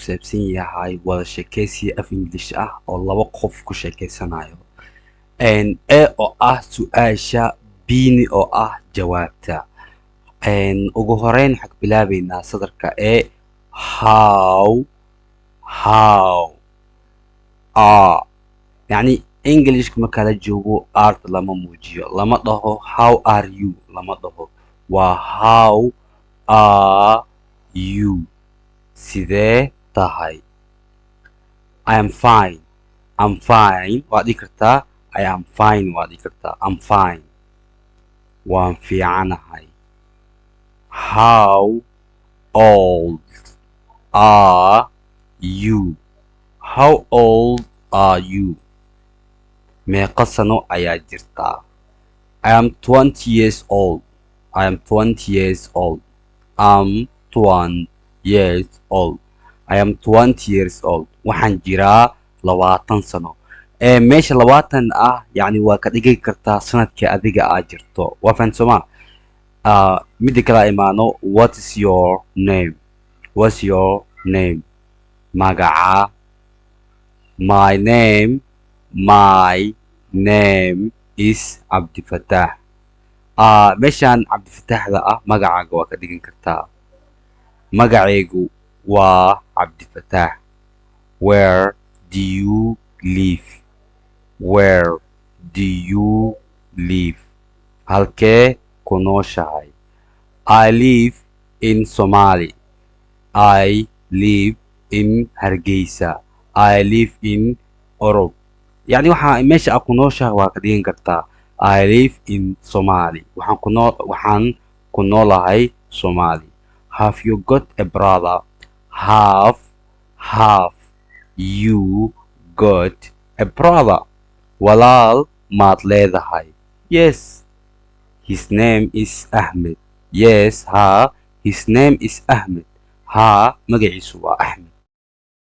saabsan yahay wada sheekaysi af English ah oo laba qof ku sheekaysanayo. A oo ah su'aasha, B'ni oo ah jawaabta. Ugu horeyn waxaan ka bilaabeynaa sadarka A. How يعني Englishka marka la joogo art lama muujiyo, lama dhaho how are you, lama dhaho, waa how are you, sidee tahay. I am fine, I'm fine waa dhihi kartaa, I am fine waa dhihi kartaa, I'm fine waan fiicanahay. How old are you, how old are you, meeqa sano ayaa jirtaa. I am 20 years old, I am 20 years old, I'm 20 years old, I am 20 years old, waxaan jiraa 20 sano. meesha 20 ah yani waa ka dhigi kartaa sanadkii adiga aad jirto, waa fahan soo ma. midda kale imaano, what is your name, what's your name, magaca. My name is Cabdifataax. meeshaan Cabdifataaxda ah magacaaga waa ka dhigan kartaa. magacaygu waa Cabdifataax. Where do you live, where do you live, halkee ku nooshahay. I live in Somali, I live in Hargeysa, I live in Orob. يعني waxaa meesha aad ku nooshahay waa ka dhigan kartaa I live in Somali, waxaan ku noolahay Somali. Have you got a brother, have you got a brother, walaal maad leedahay. Yes, his name is Ahmed. Yes, his name is Ahmed. magaciisu waa Ahmed.